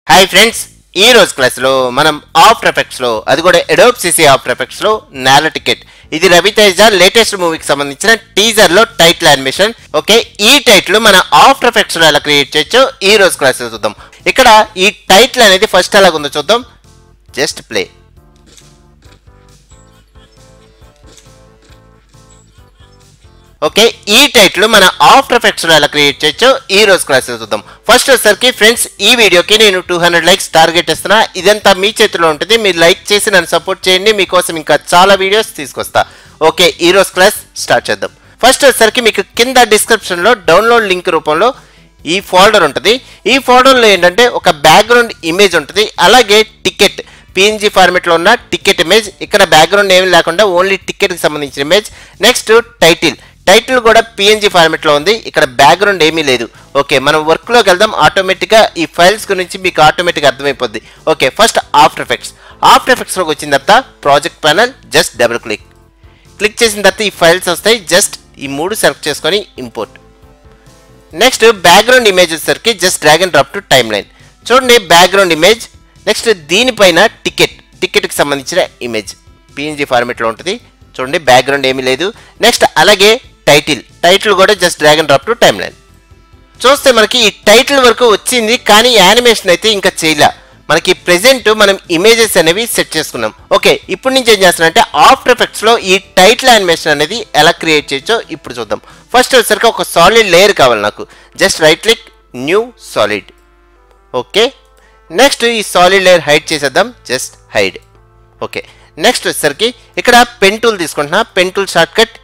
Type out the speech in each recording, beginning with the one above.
Hi friends, ఈ రోజు క్లాస్లో మనం ఆఫ్టర్ ఎఫెక్ట్స్లో, అది కూడా అడోబ్ సిసి ఆఫ్టర్ ఎఫెక్ట్స్లో నేల టికెట్, ఇది రవితేజ లేటెస్ట్ మూవీకి సంబంధించిన టీజర్లో టైటిల్ యానిమేషన్. ఓకే, ఈ టైటిల్ మన ఆఫ్టర్ ఎఫెక్ట్స్లో ఎలా క్రియేట్ చేయొచ్చో ఈ రోజు క్లాస్లో చూద్దాం. ఇక్కడ ఈ టైటిల్ అనేది ఫస్ట్ ఎలాగుందో చూద్దాం. Just play. ఓకే, ఈ టైటిల్ మన ఆఫ్టర్ ఎఫెక్ట్స్ లో ఎలా క్రియేట్ చేయొచ్చో ఈ రోజు క్లాస్ చూద్దాం. ఫస్ట్ వచ్చేసరికి ఫ్రెండ్స్, ఈ వీడియోకి నేను 200 లైక్స్ టార్గెట్ ఇస్తున్నా. ఇదంతా మీ చేతిలో ఉంటుంది. మీరు లైక్ చేసి నన్ను సపోర్ట్ చేయండి. మీకోసం ఇంకా చాలా వీడియోస్ తీసుకొస్తా. ఓకే, ఈ రోజు క్లాస్ స్టార్ట్ చేద్దాం. ఫస్ట్ వచ్చేసరికి మీకు కింద డిస్క్రిప్షన్ లో డౌన్లోడ్ లింక్ రూపంలో ఈ ఫోల్డర్ ఉంటుంది. ఈ ఫోల్డర్లో ఏంటంటే ఒక బ్యాక్గ్రౌండ్ ఇమేజ్ ఉంటుంది, అలాగే టికెట్ PNG ఫార్మెట్ లో ఉన్న టికెట్ ఇమేజ్. ఇక్కడ బ్యాక్గ్రౌండ్ ఏమి లేకుండా ఓన్లీ టికెట్ కి సంబంధించిన ఇమేజ్. నెక్స్ట్ టైటిల్ కూడా PNG ఫార్మెట్ లో ఉంది. ఇక్కడ బ్యాక్గ్రౌండ్ ఏమీ లేదు. ఓకే, మనం వర్క్ లోకి వెళ్దాం. ఆటోమేటిక్ గా ఈ ఫైల్స్ గురించి మీకు ఆటోమేటిక్ అర్థమైపోద్ది. ఓకే, ఫస్ట్ ఆఫ్టర్ ఎఫెక్ట్స్ లోకి వచ్చిన తర్వాత project panel, just double click చేసిన తర్వాత ఈ ఫైల్స్ వస్తాయి. జస్ట్ ఈ 3 సెలెక్ట్ చేసుకొని ఇంపోర్ట్. నెక్స్ట్ బ్యాక్గ్రౌండ్ ఇమేజ్ వచ్చేసరికి just drag and drop to time line. చూడండి, బ్యాక్గ్రౌండ్ ఇమేజ్. నెక్స్ట్ దీనిపైన టికెట్ కి సంబంధించిన ఇమేజ్ PNG ఫార్మెట్ లో ఉంటుంది. చూడండి, బ్యాక్గ్రౌండ్ ఏమీ లేదు. నెక్స్ట్ అలాగే టైటిల్ కూడా just drag and drop to time line. చూస్తే మనకి ఈ టైటిల్ వరకు వచ్చింది, కానీ యానిమేషన్ అయితే ఇంకా చేయలే. మనకి ప్రెజెంట్ మనం ఇమేజెస్ అనేవి సెట్ చేసుకున్నాం. ఓకే, ఇప్పుడు నుంచి ఏం చేస్తున్నానంటే ఆఫ్టర్ ఎఫెక్ట్స్ లో ఈ టైటిల్ యానిమేషన్ అనేది ఎలా క్రియేట్ చేయొచ్చో ఇప్పుడు చూద్దాం. ఫస్ట్ వచ్చేసరికి ఒక సాలిడ్ లేయర్ కావాలి నాకు. Just right click, new solid. Okay, next ఈ సాలిడ్ లేయర్ హైడ్ చేసేద్దాం. Just hide. ఓకే, నెక్స్ట్ వచ్చేసరికి ఇక్కడ పెన్ టూల్ తీసుకుంటున్నా. Pen tool shortcut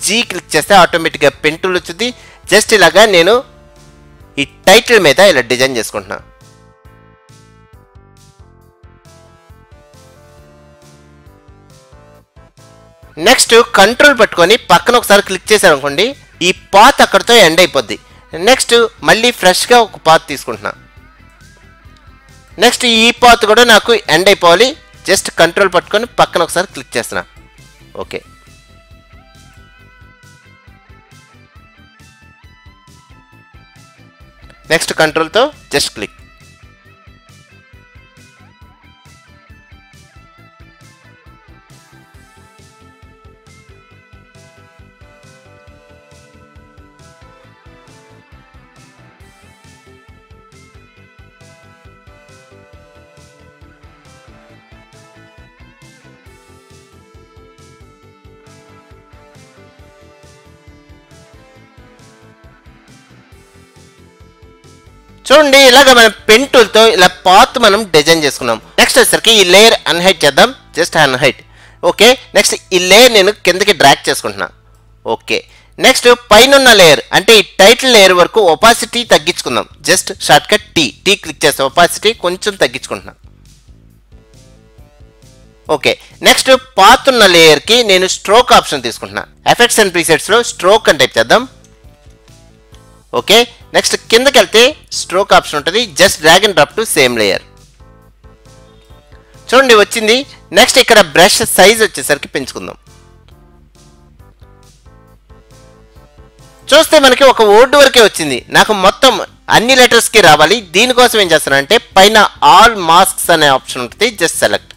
G click చేస్తే ఆటోమేటిక్గా పెన్ టూల్ వచ్చింది. జస్ట్ ఇలాగా నేను ఈ టైటిల్ మీద ఇలా డిజైన్ చేసుకుంటున్నా. నెక్స్ట్ కంట్రోల్ పట్టుకొని పక్కన ఒకసారి క్లిక్ చేశాను అనుకోండి, ఈ పాత్ అక్కడితో ఎండ్ అయిపోద్ది. నెక్స్ట్ మళ్ళీ ఫ్రెష్గా ఒక పాత్ తీసుకుంటున్నా. నెక్స్ట్ ఈ పాత్ కూడా నాకు ఎండ్ అయిపోవాలి. జస్ట్ కంట్రోల్ పట్టుకొని పక్కన ఒకసారి క్లిక్ చేస్తున్నా. ఓకే, నెక్స్ట్ కంట్రోల్తో జస్ట్ క్లిక్. చూడండి, ఇలాగ మనం పెన్ టూల్తో ఇలా పాత్ మనం డిజైన్ చేసుకున్నాం. నెక్స్ట్ వచ్చేసరికి ఈ లేయర్ అన్హైడ్ చేద్దాం. జస్ట్ అన్హైడ్. ఓకే, నెక్స్ట్ ఈ లేయర్ నేను కిందకి డ్రాగ్ చేసుకుంటున్నా. ఓకే, నెక్స్ట్ పైన లేయర్ అంటే ఈ టైటిల్ లేయర్ వరకు ఒపాసిటీ తగ్గించుకుందాం. Just shortcut T click చేస్తే ఒపాసిటీ కొంచెం తగ్గించుకుంటున్నా. ఓకే, నెక్స్ట్ పాత్ ఉన్న లేయర్కి నేను స్ట్రోక్ ఆప్షన్ తీసుకుంటున్నా. ఎఫెక్ట్స్ అండ్ ప్రీసెట్స్లో స్ట్రోక్ అని టైప్ చేద్దాం. ఓకే, నెక్స్ట్ కిందకి వెళ్తే స్ట్రోక్ ఆప్షన్ ఉంటుంది. Just drag and drop to same layer. చూడండి, వచ్చింది. నెక్స్ట్ ఇక్కడ బ్రష్ సైజ్ వచ్చేసరికి పెంచుకుందాం. చూస్తే మనకి ఒక వర్డ్ వరకే వచ్చింది. నాకు మొత్తం అన్ని లెటర్స్కి రావాలి. దీనికోసం ఏం చేస్తానంటే పైన ఆల్ మాస్క్స్ అనే ఆప్షన్ ఉంటుంది. Just select.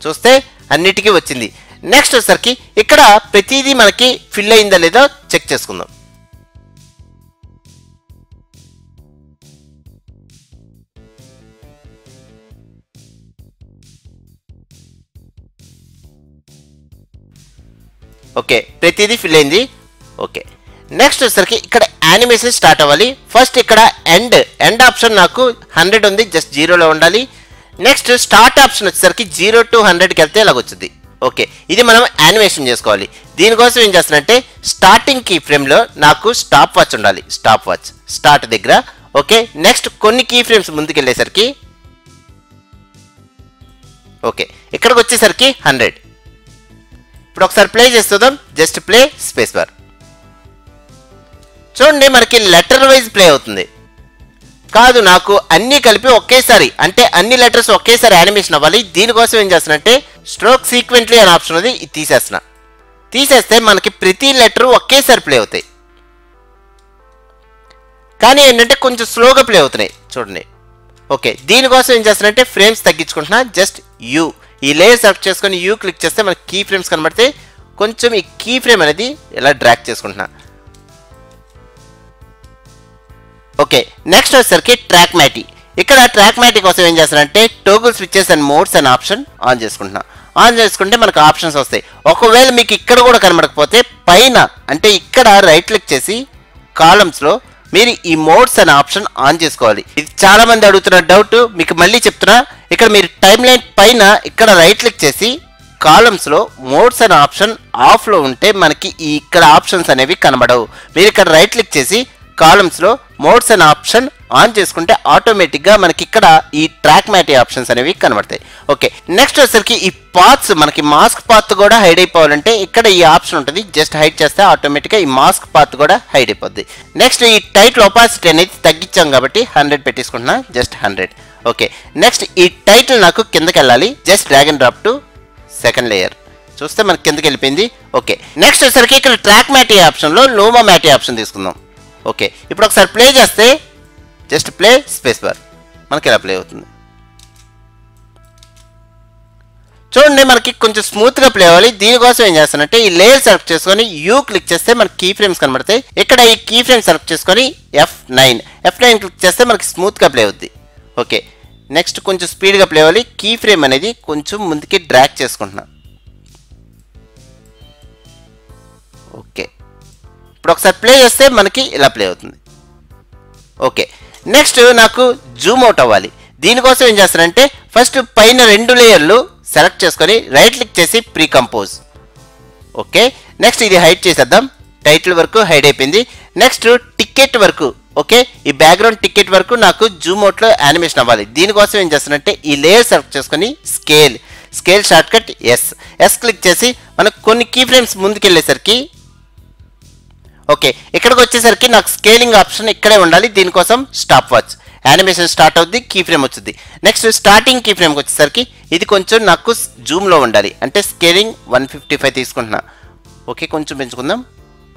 చూస్తే అన్నిటికీ వచ్చింది. నెక్స్ట్ వచ్చేసరికి ఇక్కడ ప్రతిదీ మనకి ఫిల్ అయిందా లేదో చెక్ చేసుకుందాం. ఓకే, ప్రతిదీ ఫిల్ అయింది. ఓకే, నెక్స్ట్ వచ్చేసరికి ఇక్కడ యానిమేషన్ స్టార్ట్ అవ్వాలి. ఫస్ట్ ఇక్కడ ఎండ్ ఆప్షన్ నాకు 100 ఉంది. జస్ట్ 0లో ఉండాలి. నెక్స్ట్ స్టార్ట్ ఆప్షన్ వచ్చేసరికి 0 to 100కి వెళ్తే ఇలాగ వచ్చింది. ఓకే, ఇది మనం యానిమేషన్ చేసుకోవాలి. దీనికోసం ఏం చేస్తానంటే స్టార్టింగ్ కీ ఫ్రేమ్లో నాకు స్టాప్ వాచ్ ఉండాలి. స్టాప్ వాచ్ స్టార్ట్ దగ్గర. ఓకే, నెక్స్ట్ కొన్ని కీ ఫ్రేమ్స్ ముందుకు వెళ్ళేసరికి ఓకే, ఇక్కడికి వచ్చేసరికి 100. ఇప్పుడు ఒకసారి ప్లే చేస్తుందాం. Just play space bar. చూడండి, మనకి లెటర్ వైజ్ ప్లే అవుతుంది. కాదు, నాకు అన్నీ కలిపి ఒకేసారి, అంటే అన్ని లెటర్స్ ఒకేసారి యానిమేషన్ అవ్వాలి. దీనికోసం ఏం చేస్తున్నా అంటే స్ట్రోక్ సీక్వెంట్లీ అనే ఆప్షన్ ఉంది, ఇది తీసేస్తున్నా. తీసేస్తే మనకి ప్రతి లెటర్ ఒకేసారి ప్లే అవుతాయి. కానీ ఏంటంటే కొంచెం స్లోగా ప్లే అవుతున్నాయి చూడండి. ఓకే, దీనికోసం ఏం చేస్తానంటే ఫ్రేమ్స్ తగ్గించుకుంటున్నా. జస్ట్ యూ ఈ లేయర్ సెలెక్ట్ చేసుకొని యూ క్లిక్ చేస్తే మనకి కీ ఫ్రేమ్స్ కనబడితే కొంచెం ఈ కీ ఫ్రేమ్ అనేది ఇలా డ్రాగ్ చేసుకుంటున్నా. ఓకే, నెక్స్ట్ వచ్చేసరికి ట్రాక్ మ్యాటీ. ఇక్కడ ట్రాక్ మ్యాటీ కోసం ఏం చేస్తానంటే toggle switches and modes and option on చేసుకుంటున్నా. ఆన్ చేసుకుంటే మనకు ఆప్షన్స్ వస్తాయి. ఒకవేళ మీకు ఇక్కడ కూడా కనబడకపోతే పైన అంటే ఇక్కడ రైట్ క్లిక్ చేసి కాలమ్స్లో మీరు ఈ మోడ్స్ అనే ఆప్షన్ ఆన్ చేసుకోవాలి. ఇది చాలా మంది అడుగుతున్న డౌట్, మీకు మళ్ళీ చెప్తున్నా. ఇక్కడ మీరు టైమ్ లైన్ పైన ఇక్కడ రైట్ క్లిక్ చేసి కాలమ్స్లో మోడ్స్ అనే ఆప్షన్ ఆఫ్లో ఉంటే మనకి ఈ ఇక్కడ ఆప్షన్స్ అనేవి కనబడవు. మీరు ఇక్కడ రైట్ క్లిక్ చేసి కాలమ్స్లో మోడ్స్ అనే ఆప్షన్ ఆన్ చేసుకుంటే ఆటోమేటిక్గా మనకి ఇక్కడ ఈ ట్రాక్ మ్యాటీ ఆప్షన్స్ అనేవి కనబడతాయి. ఓకే, నెక్స్ట్ వచ్చేసరికి ఈ పాత్స్ మనకి మాస్క్ పాత్ కూడా హైడ్ అయిపోవాలంటే ఇక్కడ ఈ ఆప్షన్ ఉంటుంది. జస్ట్ హైడ్ చేస్తే ఆటోమేటిక్గా ఈ మాస్క్ పాత్ కూడా హైడ్ అయిపోద్ది. నెక్స్ట్ ఈ టైటిల్ ఒపాసిటీ అనేది తగ్గించాం కాబట్టి 100 పెట్టేసుకుంటున్నా. జస్ట్ 100. ఓకే, నెక్స్ట్ ఈ టైటిల్ నాకు కిందకి వెళ్ళాలి. Just drag and drop to second layer. చూస్తే మనకి కిందకి వెళ్ళిపోయింది. ఓకే, నెక్స్ట్ వచ్చేసరికి ఇక్కడ ట్రాక్ మ్యాటీ ఆప్షన్లో లోమా మ్యాటీ ఆప్షన్ తీసుకుందాం. ఓకే, ఇప్పుడు ఒకసారి ప్లే చేస్తే జస్ట్ ప్లే స్పేస్ బార్ మనకి ఇలా ప్లే అవుతుంది. చూడండి మనకి కొంచెం స్మూత్గా ప్లే అవ్వాలి. దీనికోసం ఏం చేస్తానంటే ఈ లేయర్ సెలెక్ట్ చేసుకొని యూ క్లిక్ చేస్తే మనకి కీ ఫ్రేమ్స్ కనబడతాయి. ఇక్కడ ఈ కీ ఫ్రేమ్ సెలెక్ట్ చేసుకొని F9 క్లిక్ చేస్తే మనకి స్మూత్గా ప్లే అవుద్ది. ఓకే, నెక్స్ట్ కొంచెం స్పీడ్గా ప్లే అవ్వాలి. కీ ఫ్రేమ్ అనేది కొంచెం ముందుకి డ్రాగ్ చేసుకుంటున్నా. ఓకే, ఇప్పుడు ఒకసారి ప్లే చేస్తే మనకి ఇలా ప్లే అవుతుంది. ఓకే, నెక్స్ట్ నాకు జూమ్ అవుట్ అవ్వాలి. దీనికోసం ఏం చేస్తానంటే ఫస్ట్ పైన 2 లేయర్లు సెలెక్ట్ చేసుకొని రైట్ క్లిక్ చేసి ప్రీ కంపోజ్. ఓకే, నెక్స్ట్ ఇది హైడ్ చేసేద్దాం. టైటిల్ వరకు హైడ్ అయిపోయింది. నెక్స్ట్ టికెట్ వరకు. ఓకే, ఈ బ్యాక్గ్రౌండ్ టికెట్ వరకు నాకు జూమ్ అవుట్లో యానిమేషన్ అవ్వాలి. దీనికోసం ఏం చేస్తానంటే ఈ లేయర్ సెలెక్ట్ చేసుకొని scale shortcut S click చేసి మనకు కొన్ని కీ ఫ్రేమ్స్ ముందుకు వెళ్ళేసరికి ఓకే, ఇక్కడికి వచ్చేసరికి నాకు స్కేలింగ్ ఆప్షన్ ఇక్కడే ఉండాలి. దీనికోసం స్టాప్ వాచ్ యానిమేషన్ స్టార్ట్ అవుద్ది, కీ ఫ్రేమ్ వచ్చింది. నెక్స్ట్ స్టార్టింగ్ కీ ఫ్రేమ్కి వచ్చేసరికి ఇది కొంచెం నాకు జూమ్లో ఉండాలి. అంటే స్కేలింగ్ 155 తీసుకుంటున్నా. ఓకే, కొంచెం పెంచుకుందాం.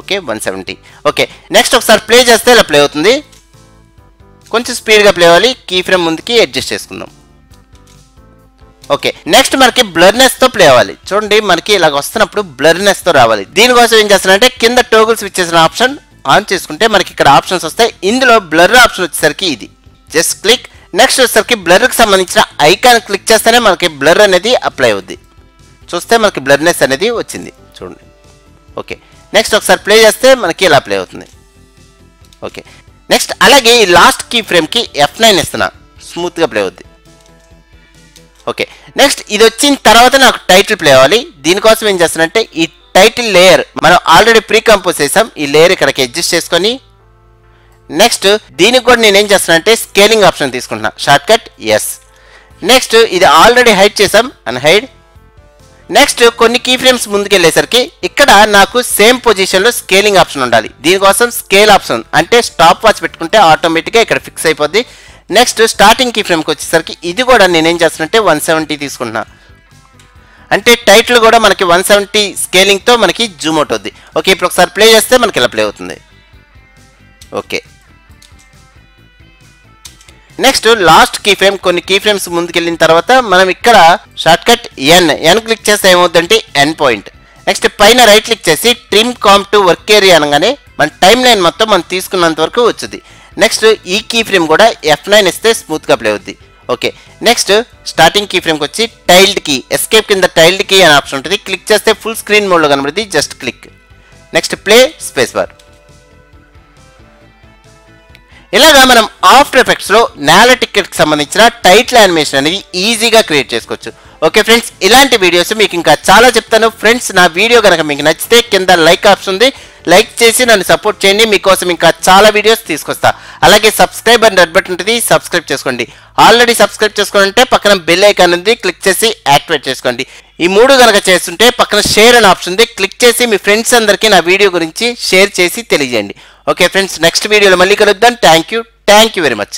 ఓకే, 170. ఓకే, నెక్స్ట్ ఒకసారి ప్లే చేస్తే ఇలా ప్లే అవుతుంది. కొంచెం స్పీడ్గా ప్లే అవ్వాలి. కీ ఫ్రేమ్ ముందుకి అడ్జస్ట్ చేసుకుందాం. ఓకే, నెక్స్ట్ మనకి బ్లర్నెస్తో ప్లే అవ్వాలి. చూడండి మనకి ఇలాగ వస్తున్నప్పుడు బ్లర్నెస్తో రావాలి. దీనికోసం ఏం చేస్తానంటే కింద టోగుల్ స్విచ్ చేసిన ఆప్షన్ ఆన్ చేసుకుంటే మనకి ఇక్కడ ఆప్షన్స్ వస్తాయి. ఇందులో బ్లర్ ఆప్షన్ వచ్చేసరికి ఇది జస్ట్ క్లిక్. నెక్స్ట్ వచ్చేసరికి బ్లర్కి సంబంధించిన ఐకాన్ క్లిక్ చేస్తేనే మనకి బ్లర్ అనేది అప్లై అవుద్ది. చూస్తే మనకి బ్లర్నెస్ అనేది వచ్చింది చూడండి. ఓకే, నెక్స్ట్ ఒకసారి ప్లే చేస్తే మనకి ఇలా ప్లే అవుతుంది. ఓకే, నెక్స్ట్ అలాగే ఈ లాస్ట్ కీ ఫ్రేమ్కి F9 ఇస్తున్నా. స్మూత్గా ప్లే అవుద్ది. ఓకే, నెక్స్ట్ ఇది వచ్చిన తర్వాత నాకు టైటిల్ ప్లే అవ్వాలి. దీనికోసం ఏం చేస్తానంటే ఈ టైటిల్ లేయర్ మనం ఆల్రెడీ ప్రీ కంపోజ్ చేసాం. ఈ లేయర్ ఇక్కడికి అడ్జస్ట్ చేసుకొని నెక్స్ట్ దీనికి కూడా నేను ఏం చేస్తానంటే స్కేలింగ్ ఆప్షన్ తీసుకుంటున్నా. Shortcut S. నెక్స్ట్ ఇది ఆల్రెడీ హైడ్ చేసాం అన్హైడ్. నెక్స్ట్ కొన్ని కీ ఫ్రేమ్స్ ముందుకెళ్ళేసరికి ఇక్కడ నాకు సేమ్ పొజిషన్లో స్కేలింగ్ ఆప్షన్ ఉండాలి. దీనికోసం స్కేల్ ఆప్షన్ అంటే స్టాప్ వాచ్ పెట్టుకుంటే ఆటోమేటిక్గా ఇక్కడ ఫిక్స్ అయిపోద్ది. నెక్స్ట్ స్టార్టింగ్ కీ ఫ్రేమ్కి వచ్చేసరికి ఇది కూడా నేనేం చేస్తానంటే 170 తీసుకుంటున్నా. అంటే టైటిల్ కూడా మనకి 170 స్కేలింగ్తో మనకి జూమ్ అవుట్ అవుద్ది. ఓకే, ఇప్పుడు ఒకసారి ప్లే చేస్తే మనకి ఇలా ప్లే అవుతుంది. Okay, next last key frame కొన్ని కీ ఫ్రేమ్స్ ముందుకెళ్ళిన తర్వాత మనం ఇక్కడ షార్ట్ కట్ ఎన్ క్లిక్ చేస్తే ఏమవుతుందంటే ఎన్ పాయింట్. నెక్స్ట్ పైన రైట్ క్లిక్ చేసి trim comp to work area అనగానే మన టైం లైన్ మొత్తం మనం తీసుకున్నంత వరకు వచ్చింది. నెక్స్ట్ ఈ కీ ఫ్రేమ్ కూడా F9 ఇస్తే స్మూత్గా ప్లే అవుద్ది. ఓకే, నెక్స్ట్ స్టార్టింగ్ కీ ఫ్రేమ్కి వచ్చి టైల్డ్ కీ ఎస్కేప్ కింద టైల్డ్ కీ అనే ఆప్షన్ ఉంటుంది. క్లిక్ చేస్తే ఫుల్ స్క్రీన్ మోడ్లో కనబడుతుంది. Just click. Next play space bar. ఇలాగా మనం ఆఫ్టర్ ఎఫెక్ట్స్లో నేల టికెట్కి సంబంధించిన టైటిల్ యానిమేషన్ అనేది ఈజీగా క్రియేట్ చేసుకోవచ్చు. ఓకే ఫ్రెండ్స్, ఇలాంటి వీడియోస్ మీకు ఇంకా చాలా చెప్తాను. ఫ్రెండ్స్, నా వీడియో కనుక మీకు నచ్చితే కింద లైక్ ఆప్షన్ ఉంది, లైక్ చేసి నన్ను సపోర్ట్ చేయండి. మీకోసం ఇంకా చాలా వీడియోస్ తీసుకొస్తా. అలాగే సబ్స్క్రైబ్ అని రెడ్ బటన్ ఉంటుంది, సబ్స్క్రైబ్ చేసుకోండి. ఆల్రెడీ సబ్స్క్రైబ్ చేసుకోవాలంటే పక్కన బెల్ ఐకాన్ ఉంది, క్లిక్ చేసి యాక్టివేట్ చేసుకోండి. ఈ 3 కనుక చేస్తుంటే పక్కన షేర్ అని ఆప్షన్ ఉంది, క్లిక్ చేసి మీ ఫ్రెండ్స్ అందరికీ నా వీడియో గురించి షేర్ చేసి తెలియజేయండి. ఓకే ఫ్రెండ్స్, నెక్స్ట్ వీడియోలో మళ్ళీ కలుద్దాం. Thank you very much.